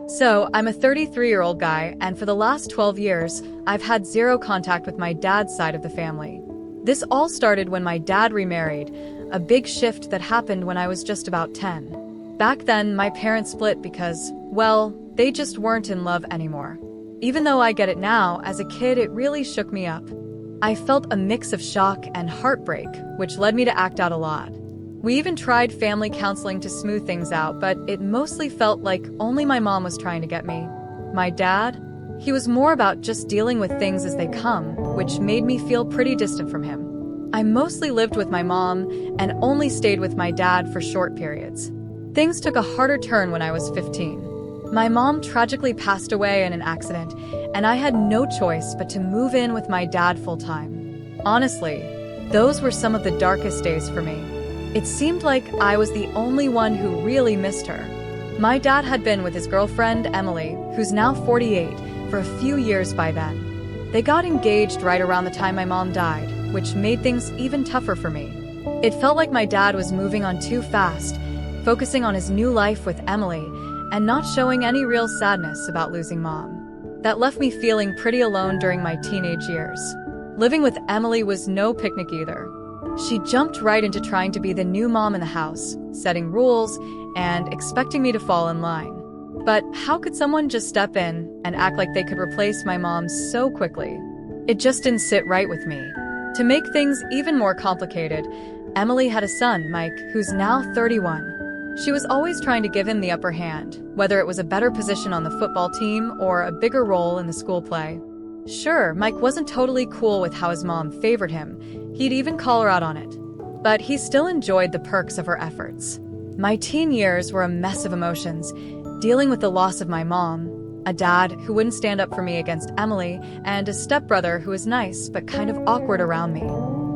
So, I'm a 33-year-old guy, and for the last 12 years, I've had zero contact with my dad's side of the family. This all started when my dad remarried, a big shift that happened when I was just about 10. Back then, my parents split because, well, they just weren't in love anymore. Even though I get it now, as a kid it really shook me up. I felt a mix of shock and heartbreak, which led me to act out a lot. We even tried family counseling to smooth things out, but it mostly felt like only my mom was trying to get me. My dad? He was more about just dealing with things as they come, which made me feel pretty distant from him. I mostly lived with my mom and only stayed with my dad for short periods. Things took a harder turn when I was 15. My mom tragically passed away in an accident, and I had no choice but to move in with my dad full-time. Honestly, those were some of the darkest days for me. It seemed like I was the only one who really missed her. My dad had been with his girlfriend, Emily, who's now 48, for a few years by then. They got engaged right around the time my mom died, which made things even tougher for me. It felt like my dad was moving on too fast, focusing on his new life with Emily, and not showing any real sadness about losing mom. That left me feeling pretty alone during my teenage years. Living with Emily was no picnic either. She jumped right into trying to be the new mom in the house, setting rules, and expecting me to fall in line. But how could someone just step in and act like they could replace my mom so quickly? It just didn't sit right with me. To make things even more complicated, Emily had a son, Mike, who's now 31. She was always trying to give him the upper hand, whether it was a better position on the football team or a bigger role in the school play. Sure, Mike wasn't totally cool with how his mom favored him. He'd even call her out on it. But he still enjoyed the perks of her efforts. My teen years were a mess of emotions, dealing with the loss of my mom, a dad who wouldn't stand up for me against Emily, and a stepbrother who was nice but kind of awkward around me.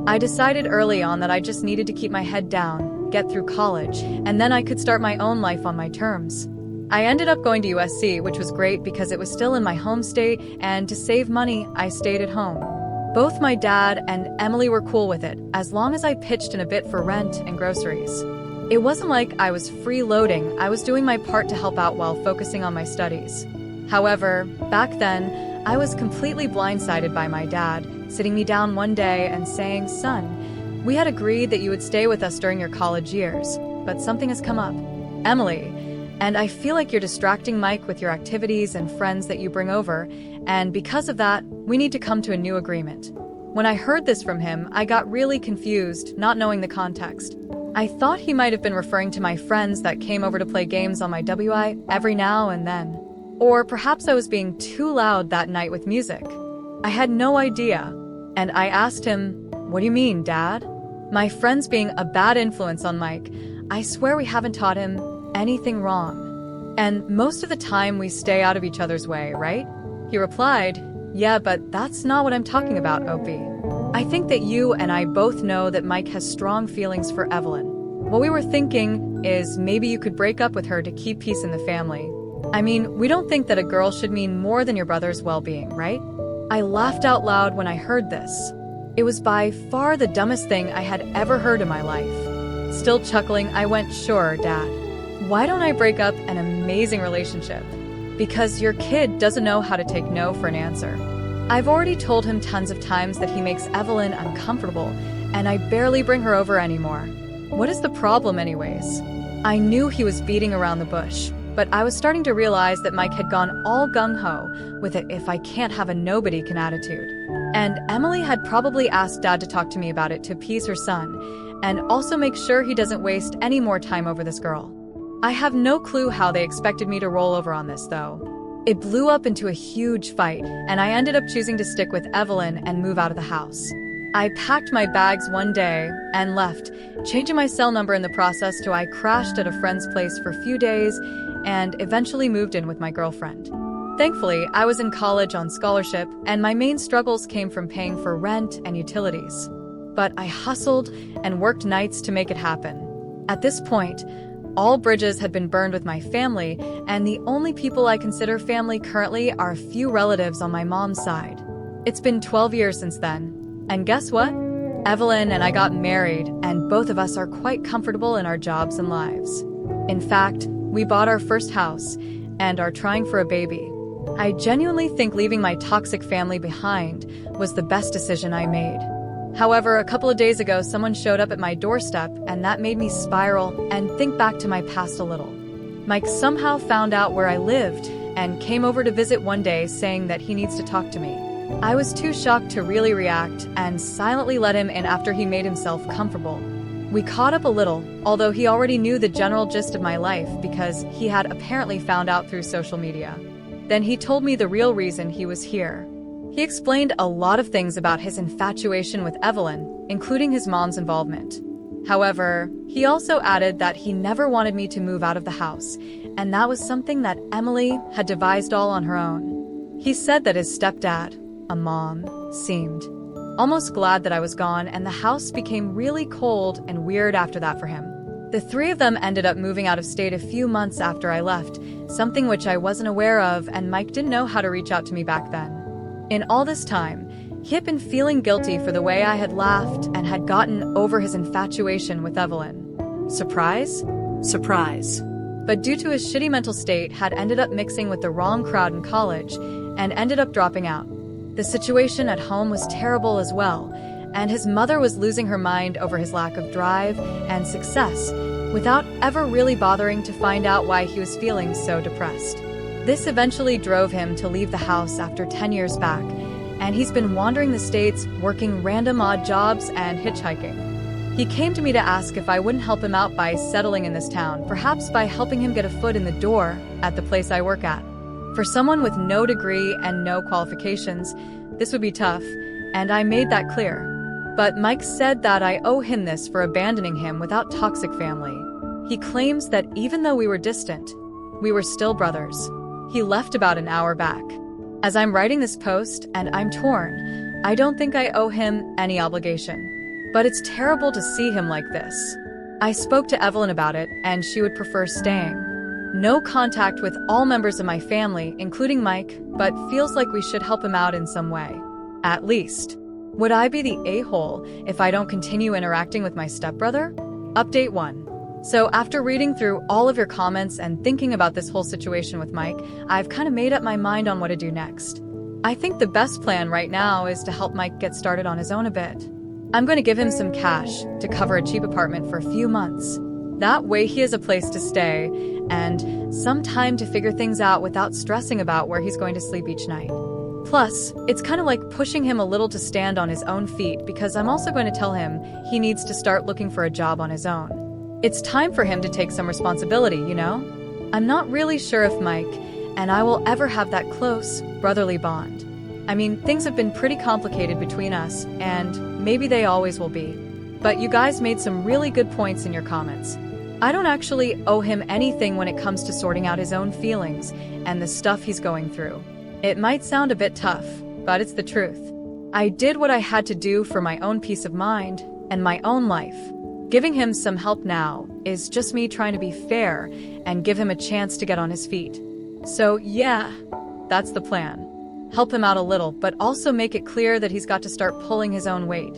I decided early on that I just needed to keep my head down, get through college, and then I could start my own life on my terms. I ended up going to USC, which was great because it was still in my home state, and to save money, I stayed at home. Both my dad and Emily were cool with it, as long as I pitched in a bit for rent and groceries. It wasn't like I was freeloading, I was doing my part to help out while focusing on my studies. However, back then, I was completely blindsided by my dad, sitting me down one day and saying, "Son, we had agreed that you would stay with us during your college years, but something has come up. Emily, and I feel like you're distracting Mike with your activities and friends that you bring over, and because of that, we need to come to a new agreement." When I heard this from him, I got really confused, not knowing the context. I thought he might have been referring to my friends that came over to play games on my WI every now and then. Or perhaps I was being too loud that night with music. I had no idea, and I asked him, "What do you mean, Dad?" My friends being a bad influence on Mike, I swear we haven't taught him anything wrong. And most of the time we stay out of each other's way, right? He replied, "Yeah, but that's not what I'm talking about, Opie. I think that you and I both know that Mike has strong feelings for Evelyn. What we were thinking is maybe you could break up with her to keep peace in the family. I mean, we don't think that a girl should mean more than your brother's well-being, right?" I laughed out loud when I heard this. It was by far the dumbest thing I had ever heard in my life. Still chuckling, I went, "Sure, Dad. Why don't I break up an amazing relationship? Because your kid doesn't know how to take no for an answer. I've already told him tons of times that he makes Evelyn uncomfortable, and I barely bring her over anymore. What is the problem anyways?" I knew he was beating around the bush, but I was starting to realize that Mike had gone all gung-ho with a "if I can't have a nobody can" attitude. And Emily had probably asked Dad to talk to me about it to appease her son, and also make sure he doesn't waste any more time over this girl. I have no clue how they expected me to roll over on this, though. It blew up into a huge fight, and I ended up choosing to stick with Evelyn and move out of the house. I packed my bags one day and left, changing my cell number in the process to I crashed at a friend's place for a few days and eventually moved in with my girlfriend. Thankfully, I was in college on scholarship, and my main struggles came from paying for rent and utilities. But I hustled and worked nights to make it happen. At this point, all bridges had been burned with my family, and the only people I consider family currently are a few relatives on my mom's side. It's been 12 years since then. And guess what? Evelyn and I got married, and both of us are quite comfortable in our jobs and lives. In fact, we bought our first house, and are trying for a baby. I genuinely think leaving my toxic family behind was the best decision I made. However, a couple of days ago, someone showed up at my doorstep, and that made me spiral and think back to my past a little. Mike somehow found out where I lived and came over to visit one day, saying that he needs to talk to me. I was too shocked to really react and silently let him in after he made himself comfortable. We caught up a little, although he already knew the general gist of my life because he had apparently found out through social media. Then he told me the real reason he was here. He explained a lot of things about his infatuation with Evelyn, including his mom's involvement. However, he also added that he never wanted me to move out of the house, and that was something that Emily had devised all on her own. He said that his stepdad, a mom, seemed almost glad that I was gone, and the house became really cold and weird after that for him. The three of them ended up moving out of state a few months after I left, something which I wasn't aware of, and Mike didn't know how to reach out to me back then. In all this time, he had been feeling guilty for the way I had laughed and had gotten over his infatuation with Evelyn. Surprise? Surprise. But due to his shitty mental state, had ended up mixing with the wrong crowd in college and ended up dropping out. The situation at home was terrible as well, and his mother was losing her mind over his lack of drive and success, without ever really bothering to find out why he was feeling so depressed. This eventually drove him to leave the house after 10 years back, and he's been wandering the states, working random odd jobs and hitchhiking. He came to me to ask if I wouldn't help him out by settling in this town, perhaps by helping him get a foot in the door at the place I work at. For someone with no degree and no qualifications, this would be tough, and I made that clear. But Mike said that I owe him this for abandoning him without toxic family. He claims that even though we were distant, we were still brothers. He left about an hour back. As I'm writing this post and I'm torn, I don't think I owe him any obligation. But it's terrible to see him like this. I spoke to Evelyn about it, and she would prefer staying. No contact with all members of my family, including Mike, but feels like we should help him out in some way. At least. Would I be the a-hole if I don't continue interacting with my stepbrother? Update 1. So after reading through all of your comments and thinking about this whole situation with Mike, I've kind of made up my mind on what to do next. I think the best plan right now is to help Mike get started on his own a bit. I'm going to give him some cash to cover a cheap apartment for a few months. That way he has a place to stay and some time to figure things out without stressing about where he's going to sleep each night. Plus, it's kind of like pushing him a little to stand on his own feet, because I'm also going to tell him he needs to start looking for a job on his own. It's time for him to take some responsibility, you know? I'm not really sure if Mike and I will ever have that close, brotherly bond. I mean, things have been pretty complicated between us, and maybe they always will be. But you guys made some really good points in your comments. I don't actually owe him anything when it comes to sorting out his own feelings and the stuff he's going through. It might sound a bit tough, but it's the truth. I did what I had to do for my own peace of mind and my own life. Giving him some help now is just me trying to be fair and give him a chance to get on his feet. So yeah, that's the plan. Help him out a little, but also make it clear that he's got to start pulling his own weight.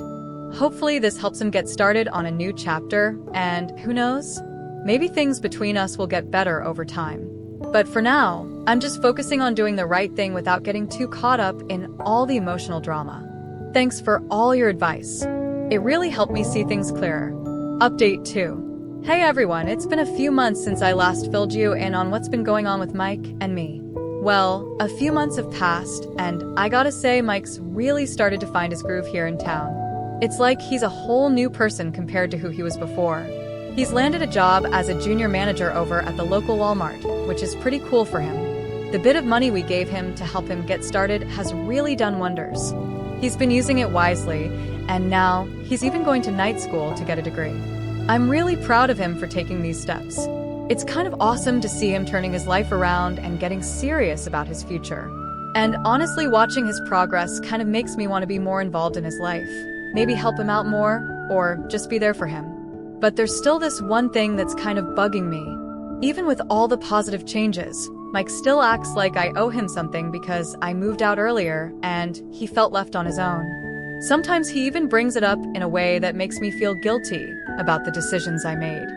Hopefully this helps him get started on a new chapter, and who knows? Maybe things between us will get better over time. But for now, I'm just focusing on doing the right thing without getting too caught up in all the emotional drama. Thanks for all your advice. It really helped me see things clearer. Update 2. Hey everyone, it's been a few months since I last filled you in on what's been going on with Mike and me. Well, a few months have passed, and I gotta say Mike's really started to find his groove here in town. It's like he's a whole new person compared to who he was before. He's landed a job as a junior manager over at the local Walmart, which is pretty cool for him. The bit of money we gave him to help him get started has really done wonders. He's been using it wisely, and now he's even going to night school to get a degree. I'm really proud of him for taking these steps. It's kind of awesome to see him turning his life around and getting serious about his future. And honestly, watching his progress kind of makes me want to be more involved in his life. Maybe help him out more, or just be there for him. But there's still this one thing that's kind of bugging me. Even with all the positive changes, Mike still acts like I owe him something because I moved out earlier and he felt left on his own. Sometimes he even brings it up in a way that makes me feel guilty about the decisions I made.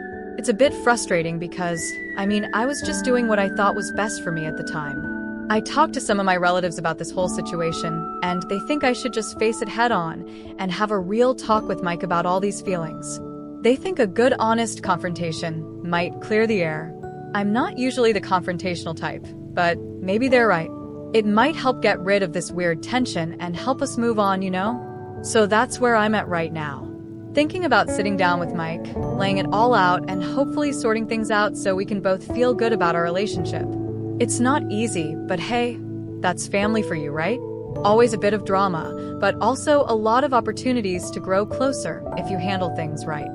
It's a bit frustrating because, I was just doing what I thought was best for me at the time. I talked to some of my relatives about this whole situation, and they think I should just face it head on and have a real talk with Mike about all these feelings. They think a good, honest confrontation might clear the air. I'm not usually the confrontational type, but maybe they're right. It might help get rid of this weird tension and help us move on, you know? So that's where I'm at right now. Thinking about sitting down with Mike, laying it all out, and hopefully sorting things out so we can both feel good about our relationship. It's not easy, but hey, that's family for you, right? Always a bit of drama, but also a lot of opportunities to grow closer if you handle things right.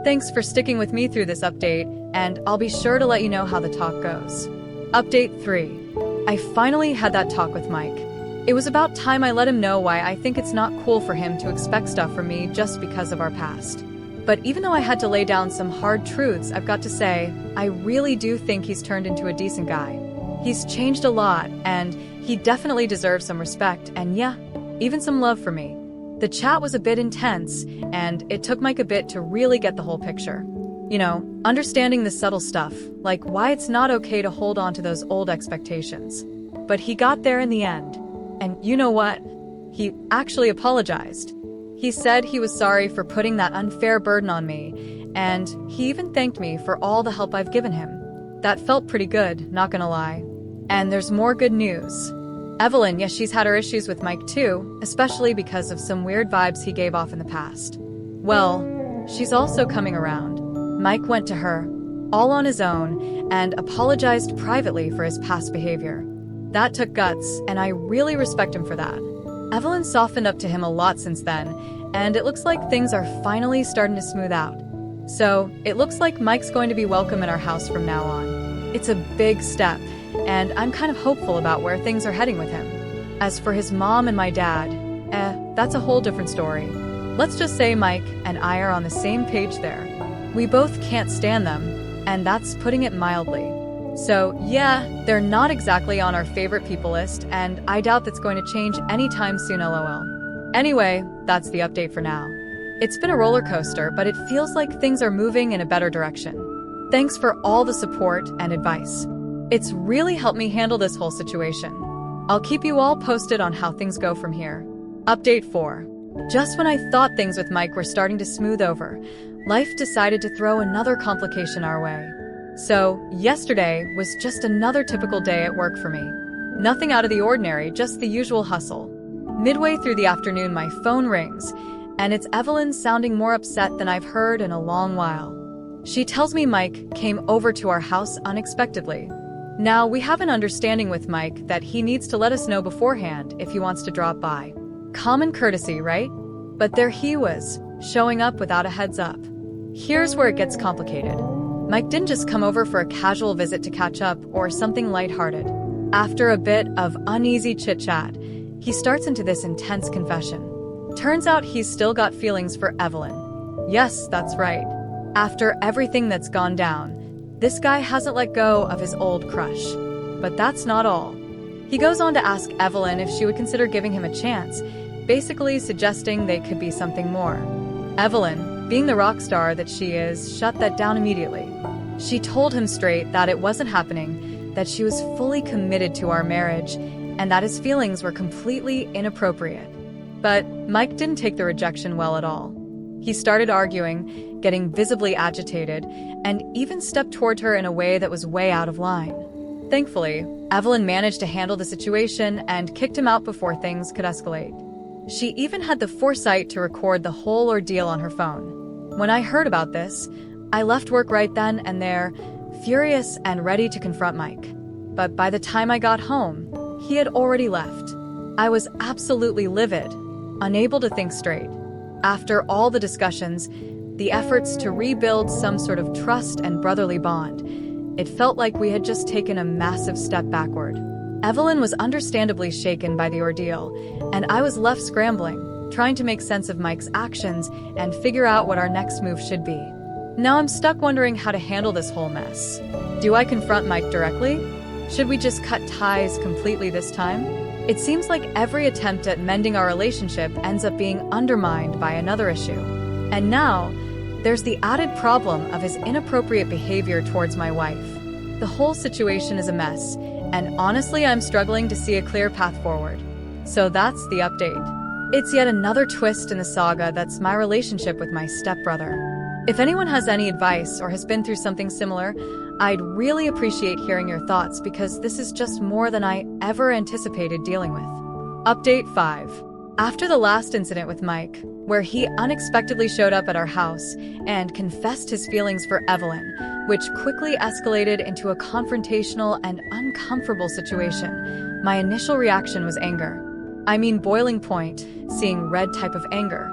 Thanks for sticking with me through this update, and I'll be sure to let you know how the talk goes. Update 3. I finally had that talk with Mike. It was about time I let him know why I think it's not cool for him to expect stuff from me just because of our past. But even though I had to lay down some hard truths, I've got to say, I really do think he's turned into a decent guy. He's changed a lot, and he definitely deserves some respect, and yeah, even some love for me. The chat was a bit intense, and it took Mike a bit to really get the whole picture. You know, understanding the subtle stuff, like why it's not okay to hold on to those old expectations. But he got there in the end. And you know what? He actually apologized. He said he was sorry for putting that unfair burden on me, and he even thanked me for all the help I've given him. That felt pretty good, not gonna lie. And there's more good news. Evelyn, yes, she's had her issues with Mike too, especially because of some weird vibes he gave off in the past. Well, she's also coming around. Mike went to her, all on his own, and apologized privately for his past behavior. That took guts, and I really respect him for that. Evelyn softened up to him a lot since then, and it looks like things are finally starting to smooth out. So, it looks like Mike's going to be welcome in our house from now on. It's a big step, and I'm kind of hopeful about where things are heading with him. As for his mom and my dad, that's a whole different story. Let's just say Mike and I are on the same page there. We both can't stand them, and that's putting it mildly. So, yeah, they're not exactly on our favorite people list, and I doubt that's going to change anytime soon, lol. Anyway, that's the update for now. It's been a roller coaster, but it feels like things are moving in a better direction. Thanks for all the support and advice. It's really helped me handle this whole situation. I'll keep you all posted on how things go from here. Update 4. Just when I thought things with Mike were starting to smooth over, life decided to throw another complication our way. So, yesterday was just another typical day at work for me. Nothing out of the ordinary, just the usual hustle. Midway through the afternoon, my phone rings, and it's Evelyn sounding more upset than I've heard in a long while. She tells me Mike came over to our house unexpectedly. Now, we have an understanding with Mike that he needs to let us know beforehand if he wants to drop by. Common courtesy, right? But there he was, showing up without a heads up. Here's where it gets complicated. Mike didn't just come over for a casual visit to catch up or something lighthearted. After a bit of uneasy chit-chat, he starts into this intense confession. Turns out he's still got feelings for Evelyn. Yes, that's right. After everything that's gone down, this guy hasn't let go of his old crush. But that's not all. He goes on to ask Evelyn if she would consider giving him a chance, basically suggesting they could be something more. Evelyn, being the rock star that she is, shut that down immediately. She told him straight that it wasn't happening, that she was fully committed to our marriage, and that his feelings were completely inappropriate. But Mike didn't take the rejection well at all. He started arguing, getting visibly agitated, and even stepped toward her in a way that was way out of line. Thankfully, Evelyn managed to handle the situation and kicked him out before things could escalate. She even had the foresight to record the whole ordeal on her phone. When I heard about this, I left work right then and there, furious and ready to confront Mike. But by the time I got home, he had already left. I was absolutely livid, unable to think straight. After all the discussions, the efforts to rebuild some sort of trust and brotherly bond, it felt like we had just taken a massive step backward. Evelyn was understandably shaken by the ordeal, and I was left scrambling, trying to make sense of Mike's actions and figure out what our next move should be. Now I'm stuck wondering how to handle this whole mess. Do I confront Mike directly? Should we just cut ties completely this time? It seems like every attempt at mending our relationship ends up being undermined by another issue. And now, There's the added problem of his inappropriate behavior towards my wife. The whole situation is a mess, and honestly, I'm struggling to see a clear path forward. So that's the update. It's yet another twist in the saga that's my relationship with my stepbrother. If anyone has any advice or has been through something similar, I'd really appreciate hearing your thoughts because this is just more than I ever anticipated dealing with. Update 5. After the last incident with Mike, where he unexpectedly showed up at our house and confessed his feelings for Evelyn, which quickly escalated into a confrontational and uncomfortable situation, my initial reaction was anger. I mean boiling point, seeing red type of anger.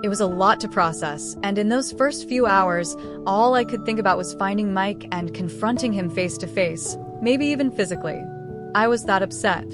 It was a lot to process, and in those first few hours, all I could think about was finding Mike and confronting him face to face, maybe even physically. I was that upset.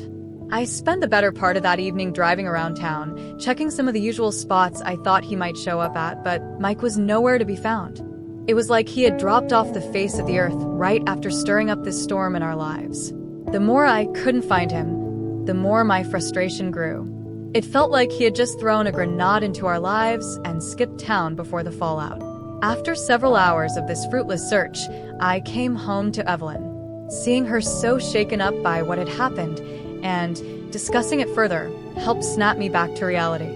I spent the better part of that evening driving around town, checking some of the usual spots I thought he might show up at, but Mike was nowhere to be found. It was like he had dropped off the face of the earth right after stirring up this storm in our lives. The more I couldn't find him, the more my frustration grew. It felt like he had just thrown a grenade into our lives and skipped town before the fallout. After several hours of this fruitless search, I came home to Evelyn. Seeing her so shaken up by what had happened and discussing it further helped snap me back to reality.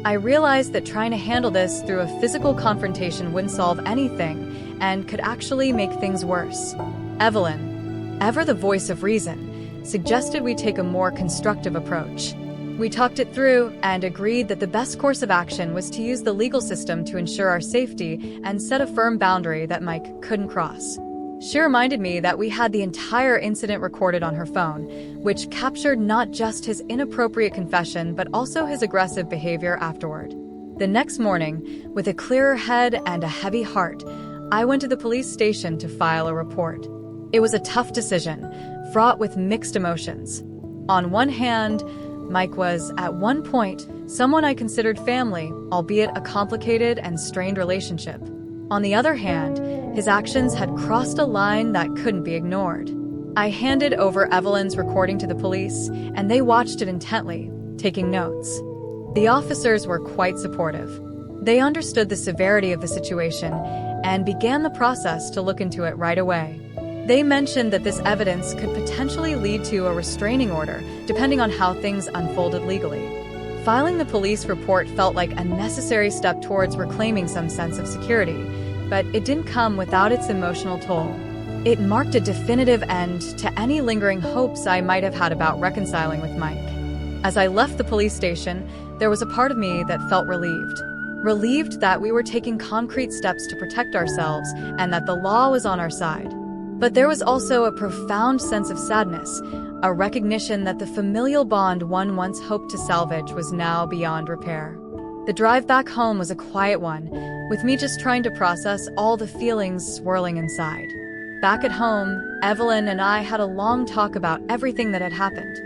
I realized that trying to handle this through a physical confrontation wouldn't solve anything and could actually make things worse. Evelyn, ever the voice of reason, suggested we take a more constructive approach. We talked it through and agreed that the best course of action was to use the legal system to ensure our safety and set a firm boundary that Mike couldn't cross. She reminded me that we had the entire incident recorded on her phone, which captured not just his inappropriate confession but also his aggressive behavior afterward. The next morning, with a clearer head and a heavy heart, I went to the police station to file a report. It was a tough decision, fraught with mixed emotions. On one hand, Mike was, at one point, someone I considered family, albeit a complicated and strained relationship. On the other hand, his actions had crossed a line that couldn't be ignored. I handed over Evelyn's recording to the police, and they watched it intently, taking notes. The officers were quite supportive. They understood the severity of the situation and began the process to look into it right away. They mentioned that this evidence could potentially lead to a restraining order, depending on how things unfolded legally. Filing the police report felt like a necessary step towards reclaiming some sense of security, but it didn't come without its emotional toll. It marked a definitive end to any lingering hopes I might have had about reconciling with Mike. As I left the police station, there was a part of me that felt relieved. Relieved that we were taking concrete steps to protect ourselves and that the law was on our side. But there was also a profound sense of sadness, a recognition that the familial bond one once hoped to salvage was now beyond repair. The drive back home was a quiet one, with me just trying to process all the feelings swirling inside. Back at home, Evelyn and I had a long talk about everything that had happened.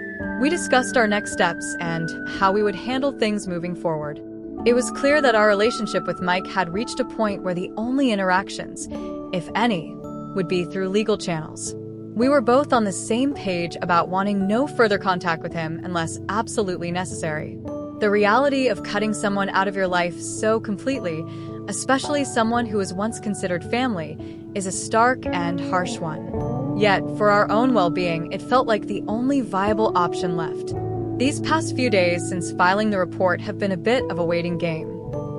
We discussed our next steps and how we would handle things moving forward. It was clear that our relationship with Mike had reached a point where the only interactions, if any, would be through legal channels. We were both on the same page about wanting no further contact with him unless absolutely necessary. The reality of cutting someone out of your life so completely, especially someone who was once considered family, is a stark and harsh one. Yet, for our own well-being, it felt like the only viable option left. These past few days since filing the report have been a bit of a waiting game.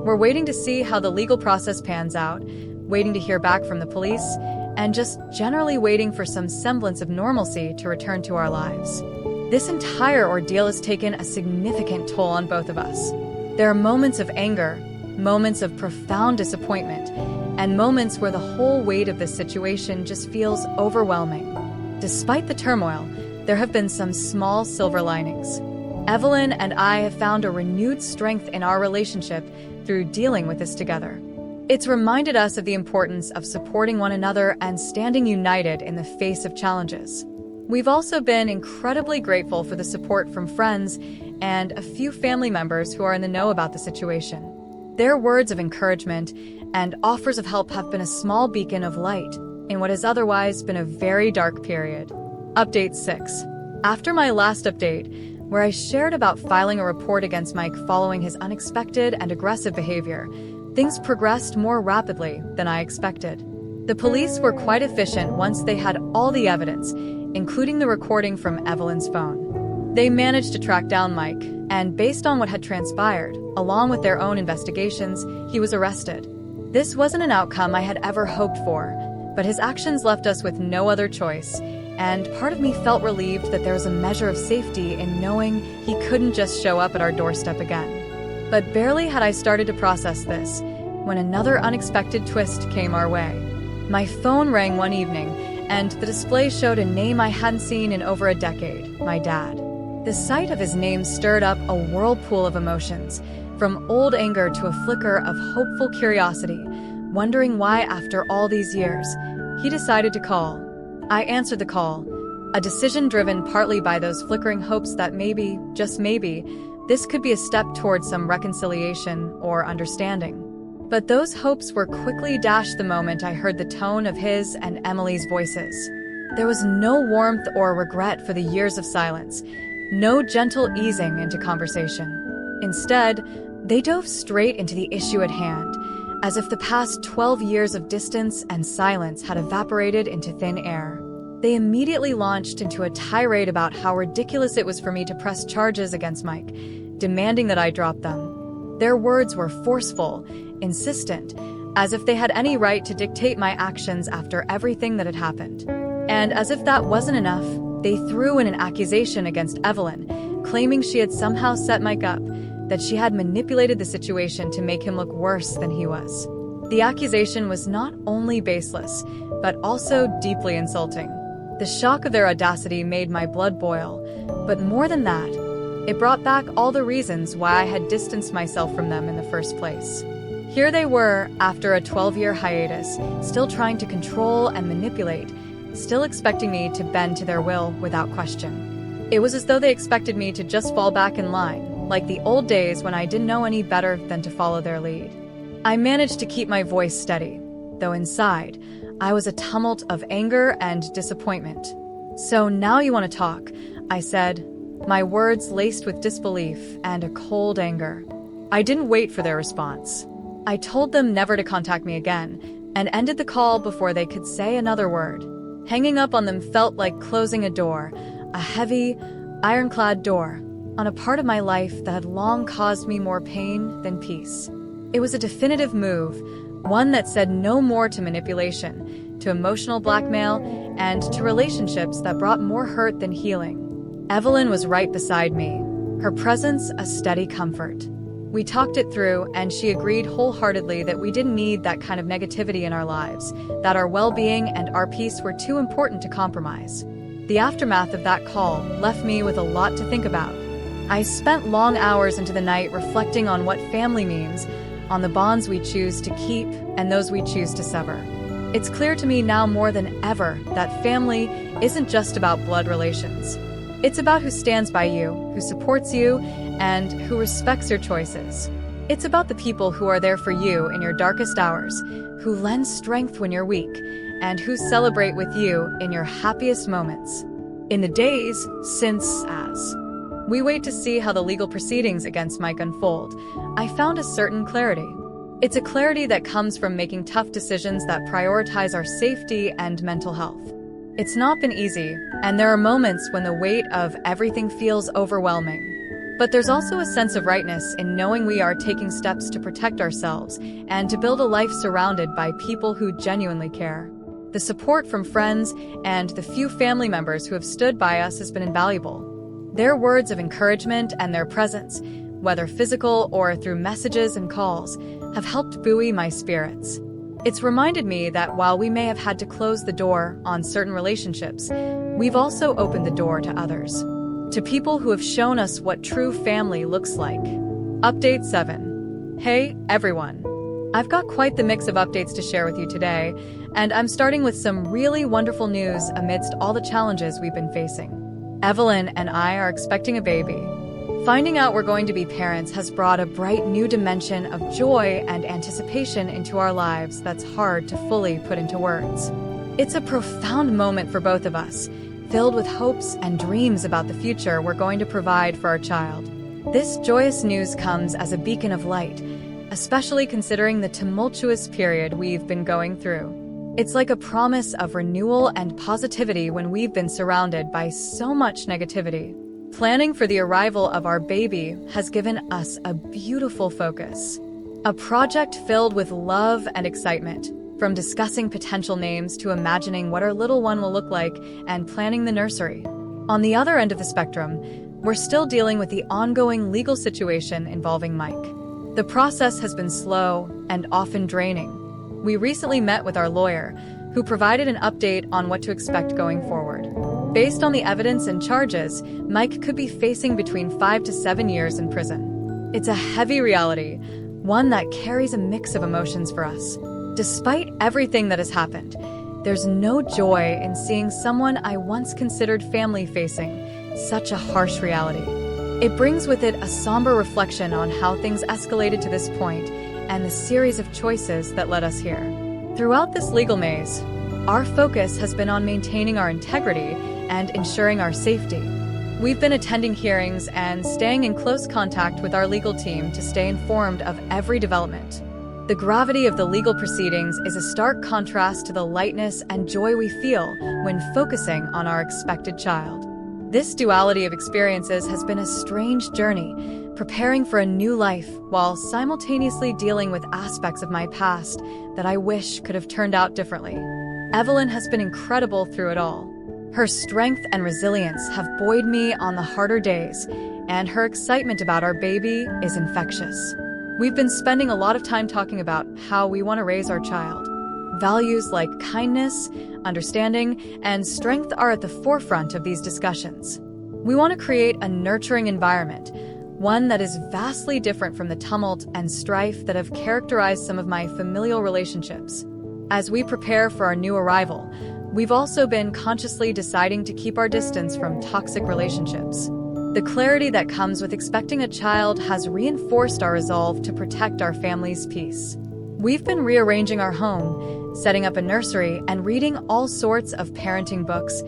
We're waiting to see how the legal process pans out, waiting to hear back from the police, and just generally waiting for some semblance of normalcy to return to our lives. This entire ordeal has taken a significant toll on both of us. There are moments of anger, moments of profound disappointment, and moments where the whole weight of this situation just feels overwhelming. Despite the turmoil, there have been some small silver linings. Evelyn and I have found a renewed strength in our relationship through dealing with this together. It's reminded us of the importance of supporting one another and standing united in the face of challenges. We've also been incredibly grateful for the support from friends and a few family members who are in the know about the situation. Their words of encouragement and offers of help have been a small beacon of light in what has otherwise been a very dark period. Update 6. After my last update, where I shared about filing a report against Mike following his unexpected and aggressive behavior, things progressed more rapidly than I expected. The police were quite efficient once they had all the evidence, including the recording from Evelyn's phone. They managed to track down Mike, and based on what had transpired, along with their own investigations, he was arrested. This wasn't an outcome I had ever hoped for, but his actions left us with no other choice, and part of me felt relieved that there was a measure of safety in knowing he couldn't just show up at our doorstep again. But barely had I started to process this, when another unexpected twist came our way. My phone rang one evening, and the display showed a name I hadn't seen in over a decade: my dad. The sight of his name stirred up a whirlpool of emotions, from old anger to a flicker of hopeful curiosity, wondering why, after all these years, he decided to call. I answered the call, a decision driven partly by those flickering hopes that maybe, just maybe, this could be a step towards some reconciliation or understanding. But those hopes were quickly dashed the moment I heard the tone of his and Emily's voices. There was no warmth or regret for the years of silence, no gentle easing into conversation. Instead, they dove straight into the issue at hand, as if the past 12 years of distance and silence had evaporated into thin air. They immediately launched into a tirade about how ridiculous it was for me to press charges against Mike, demanding that I drop them. Their words were forceful, insistent, as if they had any right to dictate my actions after everything that had happened. And as if that wasn't enough, they threw in an accusation against Evelyn, claiming she had somehow set Mike up, that she had manipulated the situation to make him look worse than he was. The accusation was not only baseless, but also deeply insulting. The shock of their audacity made my blood boil, but more than that, it brought back all the reasons why I had distanced myself from them in the first place. Here they were, after a 12-year hiatus, still trying to control and manipulate, still expecting me to bend to their will without question. It was as though they expected me to just fall back in line, like the old days when I didn't know any better than to follow their lead. I managed to keep my voice steady, though inside, I was a tumult of anger and disappointment. "So now you want to talk," I said, my words laced with disbelief and a cold anger. I didn't wait for their response. I told them never to contact me again, and ended the call before they could say another word. Hanging up on them felt like closing a door, a heavy, ironclad door, on a part of my life that had long caused me more pain than peace. It was a definitive move, one that said no more to manipulation, to emotional blackmail, and to relationships that brought more hurt than healing. Evelyn was right beside me, her presence a steady comfort. We talked it through, and she agreed wholeheartedly that we didn't need that kind of negativity in our lives, that our well-being and our peace were too important to compromise. The aftermath of that call left me with a lot to think about. I spent long hours into the night reflecting on what family means, on the bonds we choose to keep and those we choose to sever. It's clear to me now more than ever that family isn't just about blood relations. It's about who stands by you, who supports you, and who respects your choices. It's about the people who are there for you in your darkest hours, who lend strength when you're weak, and who celebrate with you in your happiest moments. In the days since as we wait to see how the legal proceedings against Mike unfold, I found a certain clarity. It's a clarity that comes from making tough decisions that prioritize our safety and mental health. It's not been easy, and there are moments when the weight of everything feels overwhelming. But there's also a sense of rightness in knowing we are taking steps to protect ourselves and to build a life surrounded by people who genuinely care. The support from friends and the few family members who have stood by us has been invaluable. Their words of encouragement and their presence, whether physical or through messages and calls, have helped buoy my spirits. It's reminded me that while we may have had to close the door on certain relationships, we've also opened the door to others, to people who have shown us what true family looks like. Update 7. Hey, everyone. I've got quite the mix of updates to share with you today, and I'm starting with some really wonderful news amidst all the challenges we've been facing. Evelyn and I are expecting a baby. Finding out we're going to be parents has brought a bright new dimension of joy and anticipation into our lives that's hard to fully put into words. It's a profound moment for both of us, filled with hopes and dreams about the future we're going to provide for our child. This joyous news comes as a beacon of light, especially considering the tumultuous period we've been going through. It's like a promise of renewal and positivity when we've been surrounded by so much negativity. Planning for the arrival of our baby has given us a beautiful focus. A project filled with love and excitement, from discussing potential names to imagining what our little one will look like and planning the nursery. On the other end of the spectrum, we're still dealing with the ongoing legal situation involving Mike. The process has been slow and often draining. We recently met with our lawyer, who provided an update on what to expect going forward. Based on the evidence and charges, Mike could be facing between 5 to 7 years in prison. It's a heavy reality, one that carries a mix of emotions for us. Despite everything that has happened, there's no joy in seeing someone I once considered family facing such a harsh reality. It brings with it a somber reflection on how things escalated to this point and the series of choices that led us here. Throughout this legal maze, our focus has been on maintaining our integrity and ensuring our safety. We've been attending hearings and staying in close contact with our legal team to stay informed of every development. The gravity of the legal proceedings is a stark contrast to the lightness and joy we feel when focusing on our expected child. This duality of experiences has been a strange journey, preparing for a new life while simultaneously dealing with aspects of my past that I wish could have turned out differently. Evelyn has been incredible through it all. Her strength and resilience have buoyed me on the harder days, and her excitement about our baby is infectious. We've been spending a lot of time talking about how we want to raise our child. Values like kindness, understanding, and strength are at the forefront of these discussions. We want to create a nurturing environment, one that is vastly different from the tumult and strife that have characterized some of my familial relationships. As we prepare for our new arrival, we've also been consciously deciding to keep our distance from toxic relationships. The clarity that comes with expecting a child has reinforced our resolve to protect our family's peace. We've been rearranging our home, setting up a nursery, and reading all sorts of parenting books,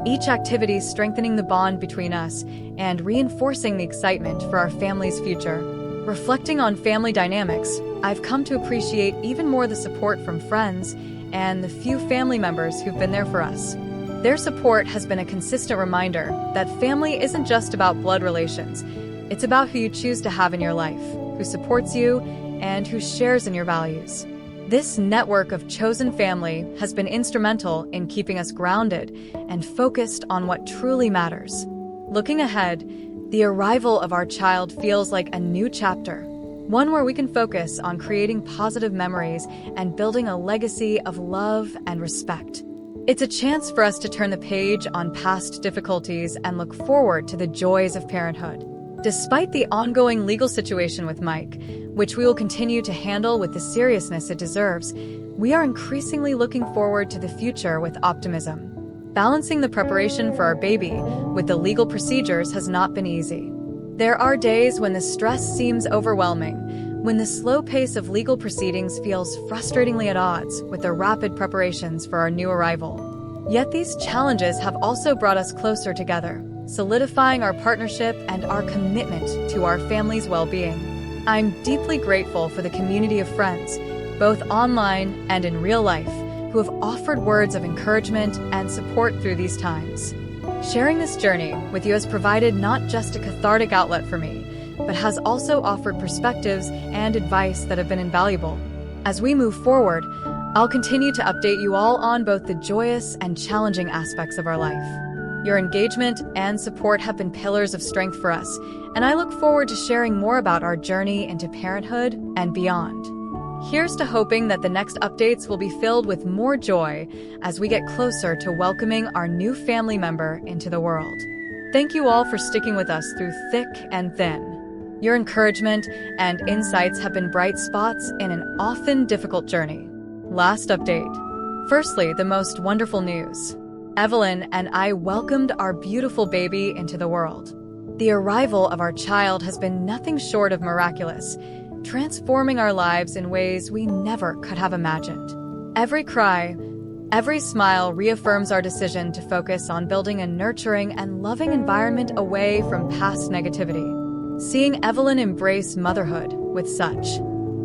each activity strengthening the bond between us and reinforcing the excitement for our family's future. Reflecting on family dynamics, I've come to appreciate even more the support from friends and the few family members who've been there for us. Their support has been a consistent reminder that family isn't just about blood relations. It's about who you choose to have in your life, who supports you, and who shares in your values. This network of chosen family has been instrumental in keeping us grounded and focused on what truly matters. Looking ahead, the arrival of our child feels like a new chapter, one where we can focus on creating positive memories and building a legacy of love and respect. It's a chance for us to turn the page on past difficulties and look forward to the joys of parenthood. Despite the ongoing legal situation with Mike, which we will continue to handle with the seriousness it deserves, we are increasingly looking forward to the future with optimism. Balancing the preparation for our baby with the legal procedures has not been easy. There are days when the stress seems overwhelming, when the slow pace of legal proceedings feels frustratingly at odds with the rapid preparations for our new arrival. Yet these challenges have also brought us closer together, solidifying our partnership and our commitment to our family's well-being. I'm deeply grateful for the community of friends, both online and in real life, who have offered words of encouragement and support through these times. Sharing this journey with you has provided not just a cathartic outlet for me, but has also offered perspectives and advice that have been invaluable. As we move forward, I'll continue to update you all on both the joyous and challenging aspects of our life. Your engagement and support have been pillars of strength for us, and I look forward to sharing more about our journey into parenthood and beyond. Here's to hoping that the next updates will be filled with more joy as we get closer to welcoming our new family member into the world. Thank you all for sticking with us through thick and thin. Your encouragement and insights have been bright spots in an often difficult journey. Last update. Firstly, the most wonderful news. Evelyn and I welcomed our beautiful baby into the world. The arrival of our child has been nothing short of miraculous, transforming our lives in ways we never could have imagined. Every cry, every smile reaffirms our decision to focus on building a nurturing and loving environment away from past negativity. Seeing Evelyn embrace motherhood with such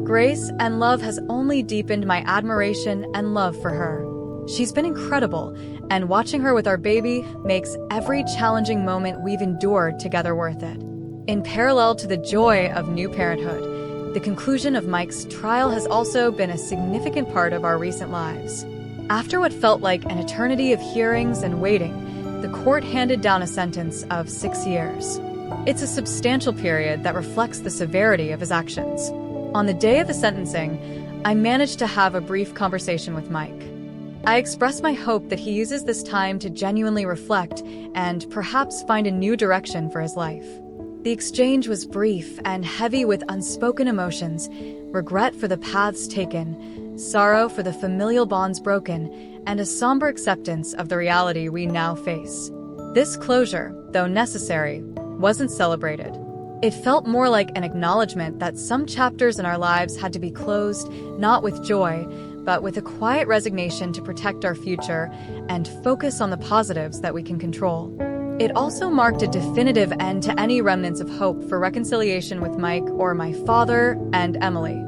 Grace and love has only deepened my admiration and love for her. She's been incredible, and watching her with our baby makes every challenging moment we've endured together worth it. In parallel to the joy of new parenthood, the conclusion of Mike's trial has also been a significant part of our recent lives. After what felt like an eternity of hearings and waiting, the court handed down a sentence of 6 years. It's a substantial period that reflects the severity of his actions. On the day of the sentencing, I managed to have a brief conversation with Mike. I expressed my hope that he uses this time to genuinely reflect and perhaps find a new direction for his life. The exchange was brief and heavy with unspoken emotions, regret for the paths taken, sorrow for the familial bonds broken, and a somber acceptance of the reality we now face. This closure, though necessary, wasn't celebrated. It felt more like an acknowledgement that some chapters in our lives had to be closed, not with joy, but with a quiet resignation to protect our future and focus on the positives that we can control. It also marked a definitive end to any remnants of hope for reconciliation with Mike or my father and Emily.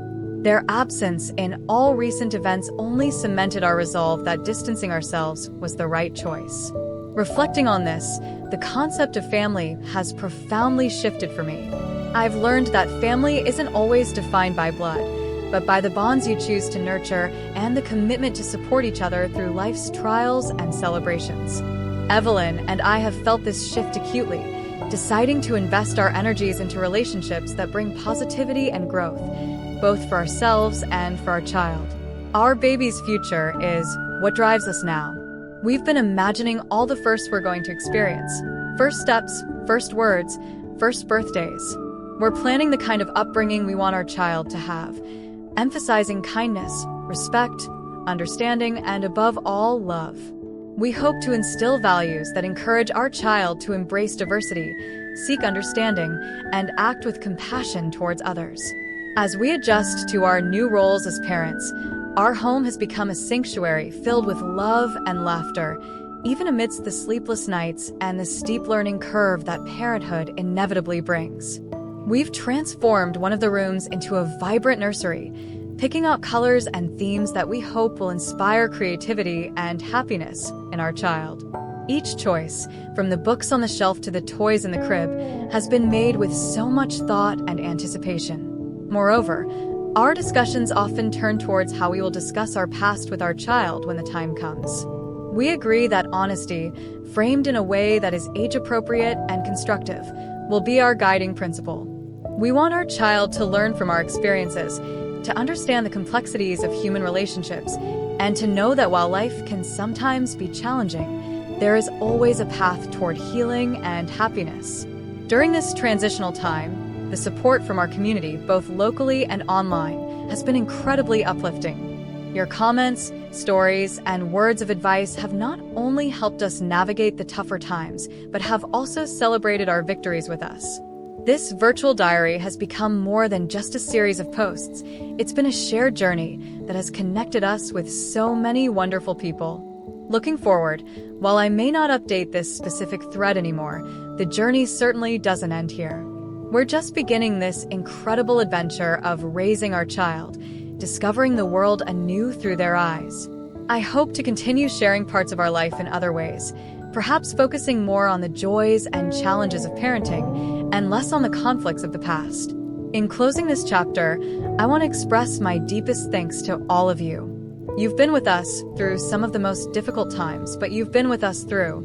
Their absence in all recent events only cemented our resolve that distancing ourselves was the right choice. Reflecting on this, the concept of family has profoundly shifted for me. I've learned that family isn't always defined by blood, but by the bonds you choose to nurture and the commitment to support each other through life's trials and celebrations. Evelyn and I have felt this shift acutely, deciding to invest our energies into relationships that bring positivity and growth, both for ourselves and for our child. Our baby's future is what drives us now. We've been imagining all the firsts we're going to experience. First steps, first words, first birthdays. We're planning the kind of upbringing we want our child to have, emphasizing kindness, respect, understanding, and above all, love. We hope to instill values that encourage our child to embrace diversity, seek understanding, and act with compassion towards others. As we adjust to our new roles as parents, our home has become a sanctuary filled with love and laughter, even amidst the sleepless nights and the steep learning curve that parenthood inevitably brings. We've transformed one of the rooms into a vibrant nursery, picking out colors and themes that we hope will inspire creativity and happiness in our child. Each choice, from the books on the shelf to the toys in the crib, has been made with so much thought and anticipation. Moreover, our discussions often turn towards how we will discuss our past with our child when the time comes. We agree that honesty, framed in a way that is age-appropriate and constructive, will be our guiding principle. We want our child to learn from our experiences, to understand the complexities of human relationships, and to know that while life can sometimes be challenging, there is always a path toward healing and happiness. During this transitional time, the support from our community, both locally and online, has been incredibly uplifting. Your comments, stories, and words of advice have not only helped us navigate the tougher times, but have also celebrated our victories with us. This virtual diary has become more than just a series of posts. It's been a shared journey that has connected us with so many wonderful people. Looking forward, while I may not update this specific thread anymore, the journey certainly doesn't end here. We're just beginning this incredible adventure of raising our child, discovering the world anew through their eyes. I hope to continue sharing parts of our life in other ways, perhaps focusing more on the joys and challenges of parenting and less on the conflicts of the past. In closing this chapter, I want to express my deepest thanks to all of you. You've been with us through some of the most difficult times, but you've been with us through